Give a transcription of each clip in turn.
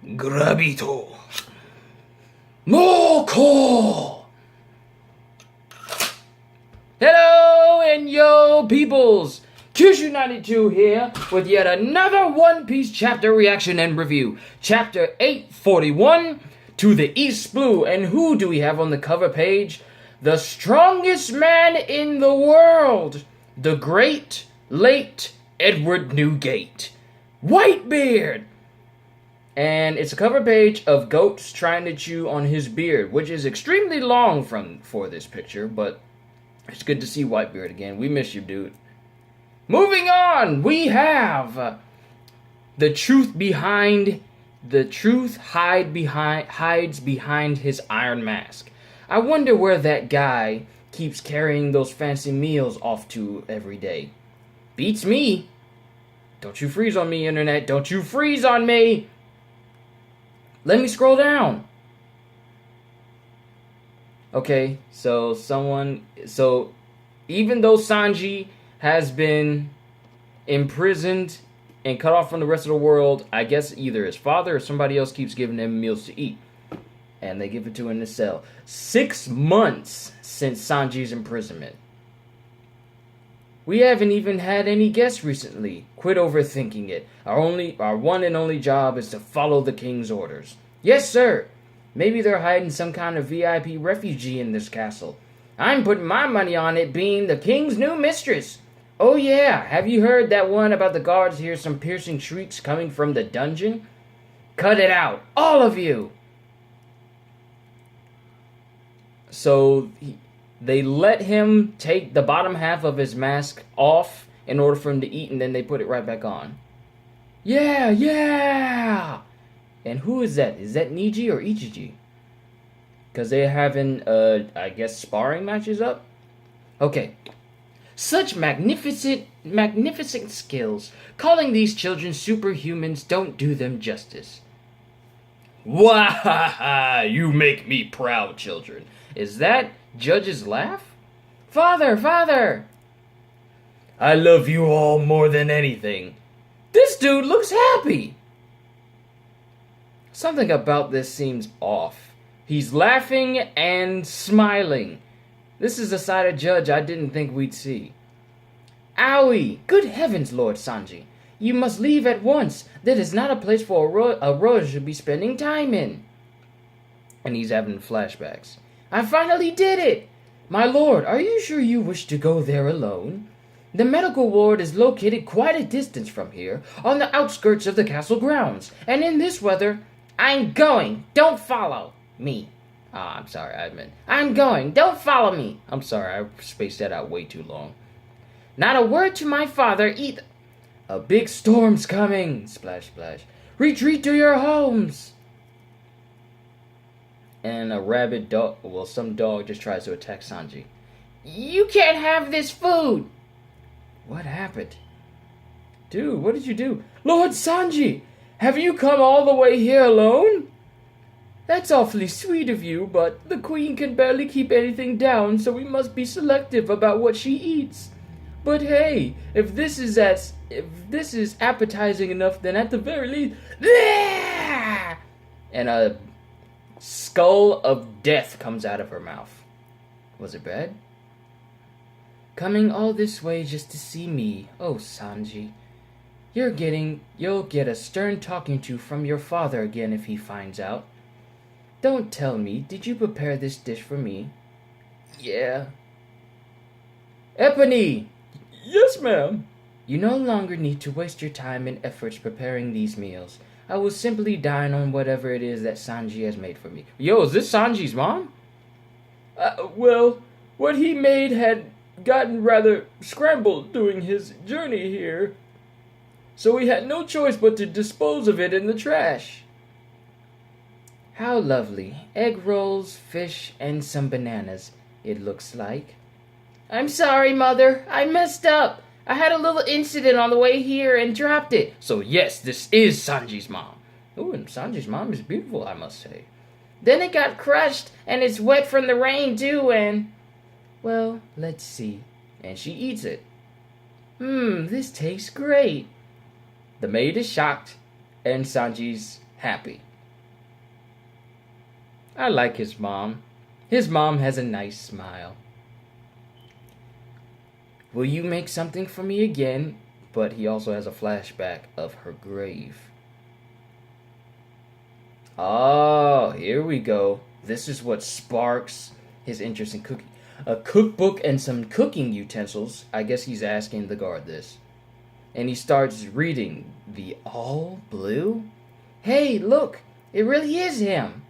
Grabito. Moko! Hello and yo peoples! Kyushu92 here with yet another One Piece chapter reaction and review. Chapter 841, To the East Blue. And who do we have on the cover page? The strongest man in the world. The great, late Edward Newgate. Whitebeard! And it's a cover page of goats trying to chew on his beard, which is extremely long for this picture, but it's good to see Whitebeard again. We miss you, dude. Moving on, we have the truth hides behind his iron mask. I wonder where that guy keeps carrying those fancy meals off to every day. Beats me. Don't you freeze on me, internet. Don't you freeze on me. Let me scroll down. Okay, so even though Sanji has been imprisoned and cut off from the rest of the world, I guess either his father or somebody else keeps giving him meals to eat. And they give it to him in the cell. 6 months since Sanji's imprisonment. We haven't even had any guests recently. Quit overthinking it. Our one and only job is to follow the king's orders. Yes, sir. Maybe they're hiding some kind of VIP refugee in this castle. I'm putting my money on it being the king's new mistress. Oh yeah, have you heard that one about the guards hear some piercing shrieks coming from the dungeon? Cut it out, all of you! So they let him take the bottom half of his mask off in order for him to eat, and then they put it right back on. Yeah, yeah! And who is that? Is that Niji or Ichiji? Because they're having, I guess, sparring matches up? Okay. Such magnificent skills. Calling these children superhumans don't do them justice. Wahaha! You make me proud, children. Is that Judge's laugh? Father, father! I love you all more than anything. This dude looks happy. Something about this seems off. He's laughing and smiling. This is a side of Judge I didn't think we'd see. Owie! Good heavens, Lord Sanji. You must leave at once. That is not a place for a Roger to be spending time in. And he's having flashbacks. I finally did it! My lord, are you sure you wish to go there alone? The medical ward is located quite a distance from here, on the outskirts of the castle grounds. And in this weather, I'm going. Don't follow me. I'm sorry, I'm going. Don't follow me. I'm sorry, I spaced that out way too long. Not a word to my father either. A big storm's coming. Splash, splash. Retreat to your homes. And a rabid dog, well, some dog just tries to attack Sanji. You can't have this food. What happened? Dude, what did you do? Lord Sanji, have you come all the way here alone? That's awfully sweet of you, but the queen can barely keep anything down, so we must be selective about what she eats. But hey, if this is appetizing enough, then at the very least, and a skull of death comes out of her mouth. Was it bad? Coming all this way just to see me, oh Sanji. You'll get a stern talking to from your father again if he finds out. Don't tell me, did you prepare this dish for me? Yeah. Epony! Yes, ma'am. You no longer need to waste your time and efforts preparing these meals. I will simply dine on whatever it is that Sanji has made for me. Yo, is this Sanji's mom? Well, what he made had gotten rather scrambled during his journey here, so we had no choice but to dispose of it in the trash. How lovely. Egg rolls, fish, and some bananas, it looks like. I'm sorry, Mother. I messed up. I had a little incident on the way here and dropped it. So yes, this is Sanji's mom. Ooh, and Sanji's mom is beautiful, I must say. Then it got crushed, and it's wet from the rain, too, and... Well, let's see. And she eats it. This tastes great. The maid is shocked, and Sanji's happy. I like his mom. His mom has a nice smile. Will you make something for me again? But he also has a flashback of her grave. Oh, here we go. This is what sparks his interest in cooking. A cookbook and some cooking utensils. I guess he's asking the guard this. And he starts reading the all blue. Hey, look, it really is him.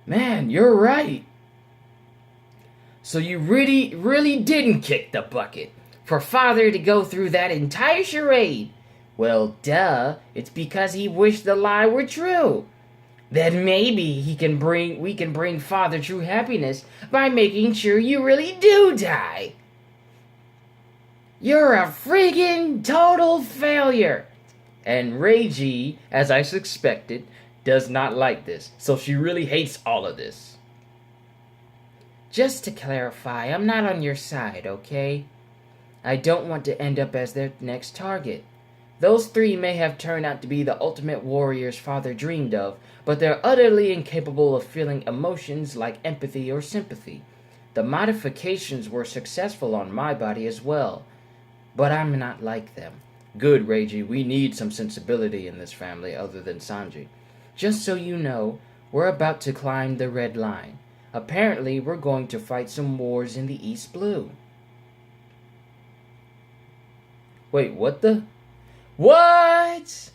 Man, you're right. So you really didn't kick the bucket for father to go through that entire charade. Well, duh, it's because he wished the lie were true. Then maybe we can bring father true happiness by making sure you really do die. You're a friggin' total failure. And Reiji, as I suspected, does not like this. So she really hates all of this. Just to clarify, I'm not on your side, okay? I don't want to end up as their next target. Those three may have turned out to be the ultimate warriors father dreamed of, but they're utterly incapable of feeling emotions like empathy or sympathy. The modifications were successful on my body as well, but I'm not like them. Good, Reiji, we need some sensibility in this family other than Sanji. Just so you know, we're about to climb the red line. Apparently, we're going to fight some wars in the East Blue. Wait, what the? What?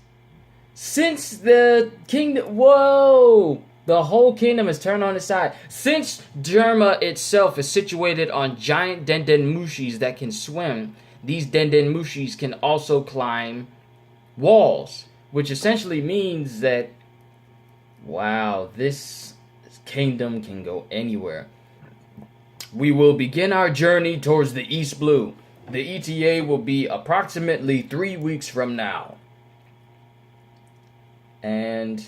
Since the kingdom... Whoa! The whole kingdom has turned on its side. Since Derma itself is situated on giant Dendenmushis that can swim, these Dendenmushis can also climb walls, which essentially means that, wow, this kingdom can go anywhere. We will begin our journey towards the East Blue. The ETA will be approximately 3 weeks from now. And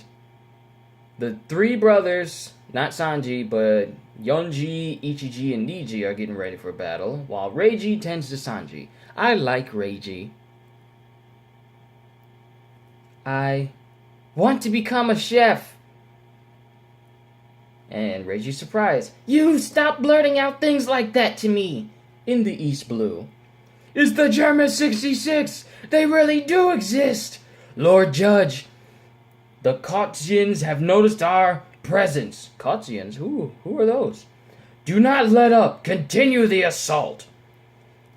the three brothers, not Sanji, but Yonji, Ichiji, and Niji are getting ready for battle, while Reiji tends to Sanji. I like Reiji. I want to become a chef. And Reiji's surprised. You stop blurting out things like that to me. In the East Blue. It's the German 66! They really do exist! Lord Judge, the Kotzians have noticed our presence. Kotzians? Who are those? Do not let up. Continue the assault.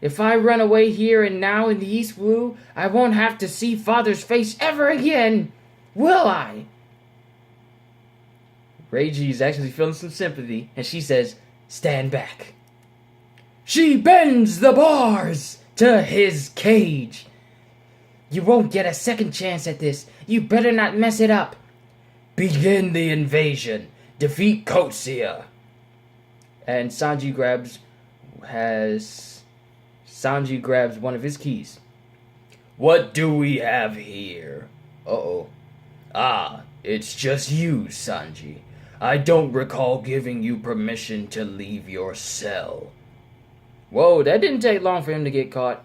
If I run away here and now in the East Blue, I won't have to see Father's face ever again. Will I? Reiji's actually feeling some sympathy, and she says, stand back. She bends the bars to his cage. You won't get a second chance at this. You better not mess it up. Begin the invasion. Defeat Kotsia. And Sanji grabs one of his keys. What do we have here? Uh-oh. Ah, it's just you, Sanji. I don't recall giving you permission to leave your cell. Whoa, that didn't take long for him to get caught.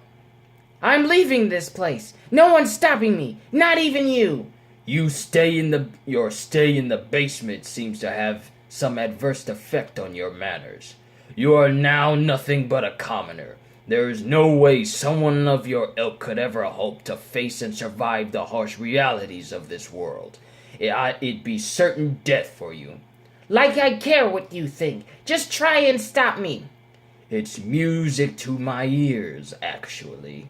I'm leaving this place. No one's stopping me. Not even you. Your stay in the basement seems to have some adverse effect on your manners. You are now nothing but a commoner. There is no way someone of your ilk could ever hope to face and survive the harsh realities of this world. It'd be certain death for you. Like I care what you think. Just try and stop me. It's music to my ears, actually.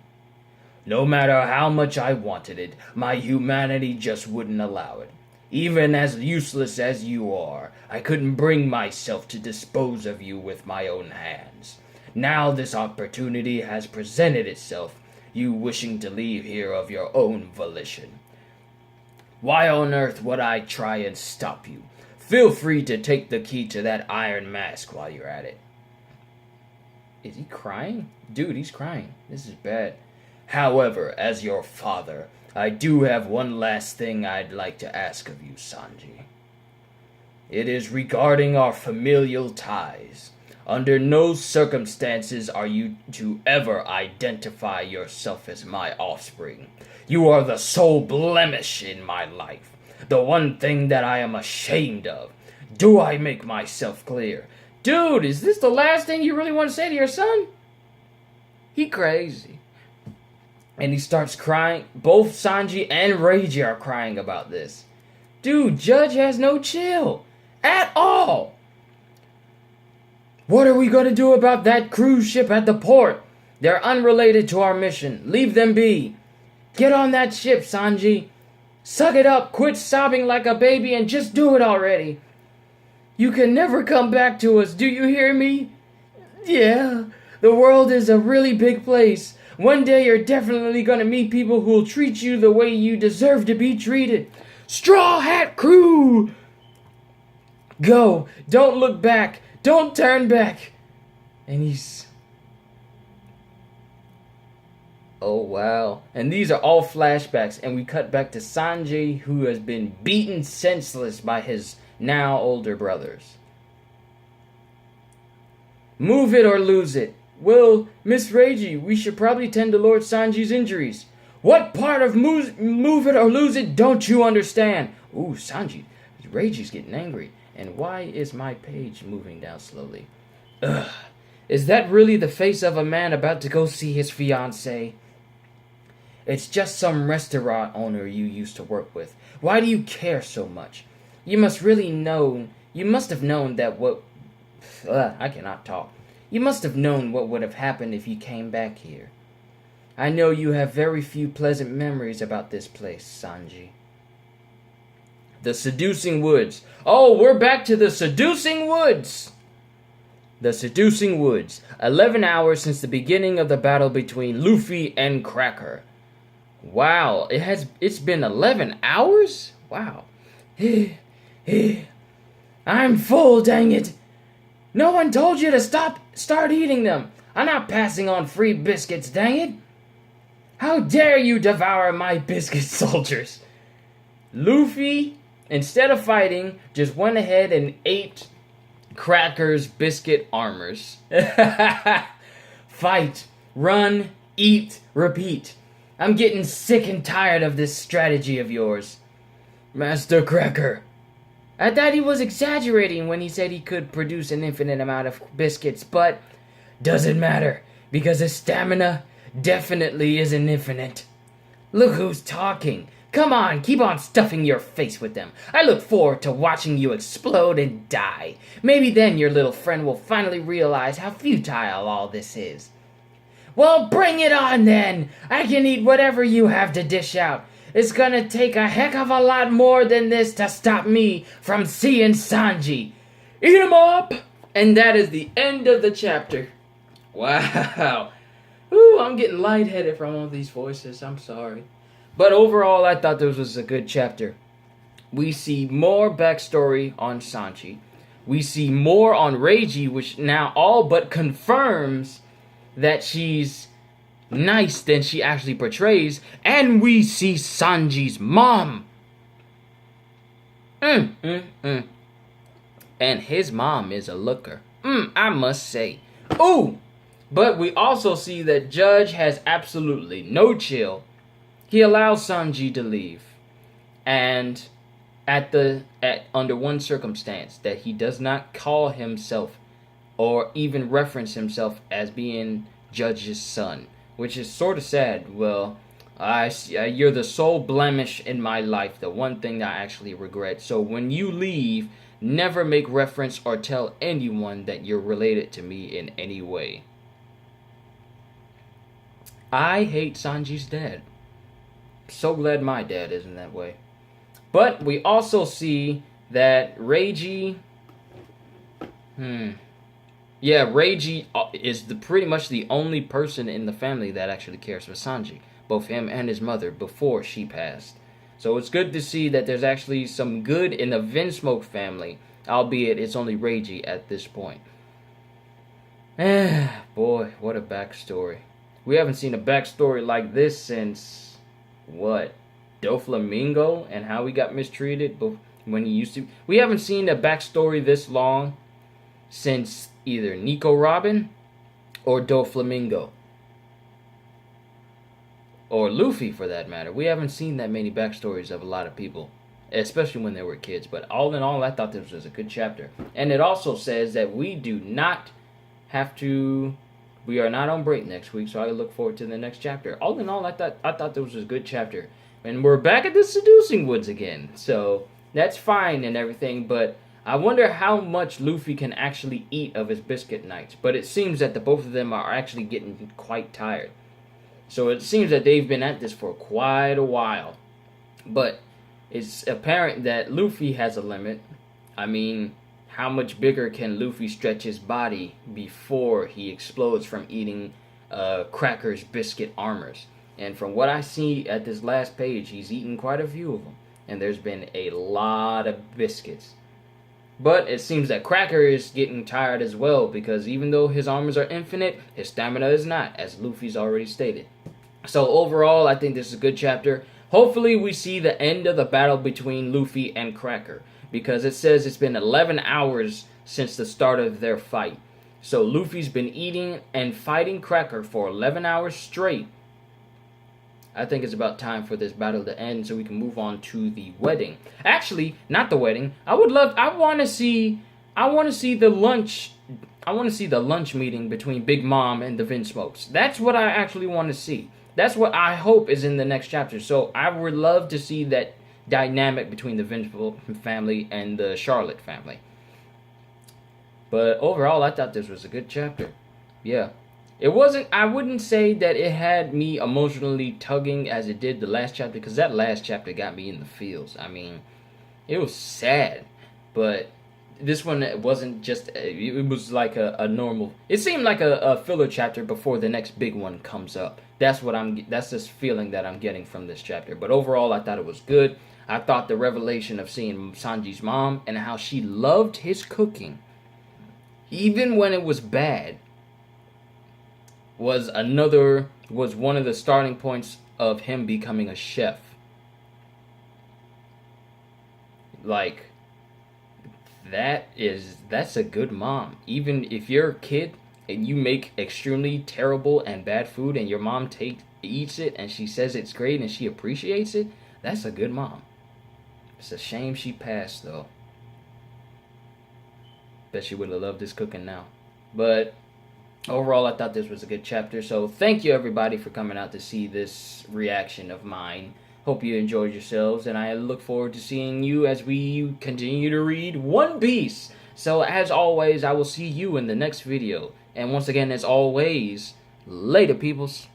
No matter how much I wanted it, my humanity just wouldn't allow it. Even as useless as you are, I couldn't bring myself to dispose of you with my own hands. Now this opportunity has presented itself, you wishing to leave here of your own volition. Why on earth would I try and stop you? Feel free to take the key to that iron mask while you're at it. Is he crying? Dude, he's crying. This is bad. However, as your father, I do have one last thing I'd like to ask of you, Sanji. It is regarding our familial ties. Under no circumstances are you to ever identify yourself as my offspring. You are the sole blemish in my life, the one thing that I am ashamed of. Do I make myself clear? Dude, is this the last thing you really want to say to your son? He crazy. And he starts crying. Both Sanji and Reiji are crying about this. Dude, Judge has no chill. At all. What are we going to do about that cruise ship at the port? They're unrelated to our mission. Leave them be. Get on that ship, Sanji. Suck it up, quit sobbing like a baby, and just do it already. You can never come back to us, do you hear me? Yeah, the world is a really big place. One day you're definitely gonna meet people who'll treat you the way you deserve to be treated. Straw Hat Crew! Go, don't look back, don't turn back. And he's... Oh, wow. And these are all flashbacks, and we cut back to Sanji, who has been beaten senseless by his now older brothers. Move it or lose it. Well, Miss Reiji, we should probably tend to Lord Sanji's injuries. What part of move it or lose it don't you understand? Ooh, Sanji, Reiji's getting angry. And why is my page moving down slowly? Ugh. Is that really the face of a man about to go see his fiancée? It's just some restaurant owner you used to work with. Why do you care so much? You must have known that what... I cannot talk. You must have known what would have happened if you came back here. I know you have very few pleasant memories about this place, Sanji. The Seducing Woods. Oh, we're back to the Seducing Woods! The Seducing Woods. 11 hours since the beginning of the battle between Luffy and Cracker. Wow, it's been 11 hours? Wow. I'm full, dang it. No one told you to start eating them. I'm not passing on free biscuits, dang it. How dare you devour my biscuit soldiers? Luffy, instead of fighting, just went ahead and ate Cracker's biscuit armors. Fight, run, eat, repeat. I'm getting sick and tired of this strategy of yours. Master Cracker. I thought he was exaggerating when he said he could produce an infinite amount of biscuits, but doesn't matter, because his stamina definitely isn't infinite. Look who's talking. Come on, keep on stuffing your face with them. I look forward to watching you explode and die. Maybe then your little friend will finally realize how futile all this is. Well, bring it on then! I can eat whatever you have to dish out. It's gonna take a heck of a lot more than this to stop me from seeing Sanji. Eat him up! And that is the end of the chapter. Wow. Ooh, I'm getting lightheaded from all these voices. I'm sorry. But overall, I thought this was a good chapter. We see more backstory on Sanji. We see more on Reiji, which now all but confirms that she's nice than she actually portrays. And we see Sanji's mom. And his mom is a looker. I must say. Ooh! But we also see that Judge has absolutely no chill. He allows Sanji to leave. And under one circumstance, that he does not call himself or even reference himself as being Judge's son, which is sort of sad. Well, you're the sole blemish in my life, the one thing that I actually regret. So when you leave, never make reference or tell anyone that you're related to me in any way. I hate Sanji's dad. So glad my dad isn't that way. But we also see that Reiji... Reiji is pretty much the only person in the family that actually cares for Sanji. Both him and his mother before she passed. So it's good to see that there's actually some good in the Vinsmoke family. Albeit it's only Reiji at this point. Boy, what a backstory. We haven't seen a backstory like this since... what? Doflamingo and how he got mistreated when he used to... We haven't seen a backstory this long since either Nico Robin or Doflamingo. Or Luffy, for that matter. We haven't seen that many backstories of a lot of people. especially when they were kids. But all in all, I thought this was a good chapter. And it also says that we do not have to. We are not on break next week, so I look forward to the next chapter. All in all, I thought this was a good chapter. And we're back at the seducing woods again, so that's fine and everything, but I wonder how much Luffy can actually eat of his biscuit nights. But it seems that the both of them are actually getting quite tired. So it seems that they've been at this for quite a while. But it's apparent that Luffy has a limit. I mean, how much bigger can Luffy stretch his body before he explodes from eating Cracker's biscuit armors? And from what I see at this last page, he's eaten quite a few of them. And there's been a lot of biscuits. But it seems that Cracker is getting tired as well, because even though his armors are infinite, his stamina is not, as Luffy's already stated. So overall, I think this is a good chapter. Hopefully we see the end of the battle between Luffy and Cracker, because it says it's been 11 hours since the start of their fight. So Luffy's been eating and fighting Cracker for 11 hours straight. I think it's about time for this battle to end so we can move on to the wedding. Actually, not the wedding. I want to see the lunch meeting between Big Mom and the Vinsmokes. That's what I actually want to see. That's what I hope is in the next chapter. So I would love to see that dynamic between the Vinsmoke family and the Charlotte family. But overall, I thought this was a good chapter. Yeah. I wouldn't say that it had me emotionally tugging as it did the last chapter, because that last chapter got me in the feels. I mean, it was sad, but this one wasn't just, it was like a normal, it seemed like a filler chapter before the next big one comes up. That's this feeling that I'm getting from this chapter. But overall, I thought it was good. I thought the revelation of seeing Sanji's mom and how she loved his cooking, even when it was bad, was one of the starting points of him becoming a chef. Like, that's a good mom. Even if you're a kid and you make extremely terrible and bad food and your mom eats it and she says it's great and she appreciates it, that's a good mom. It's a shame she passed, though. Bet she would have loved his cooking now. But overall, I thought this was a good chapter. So thank you, everybody, for coming out to see this reaction of mine. Hope you enjoyed yourselves, and I look forward to seeing you as we continue to read One Piece. So as always, I will see you in the next video. And once again, as always, later, peoples.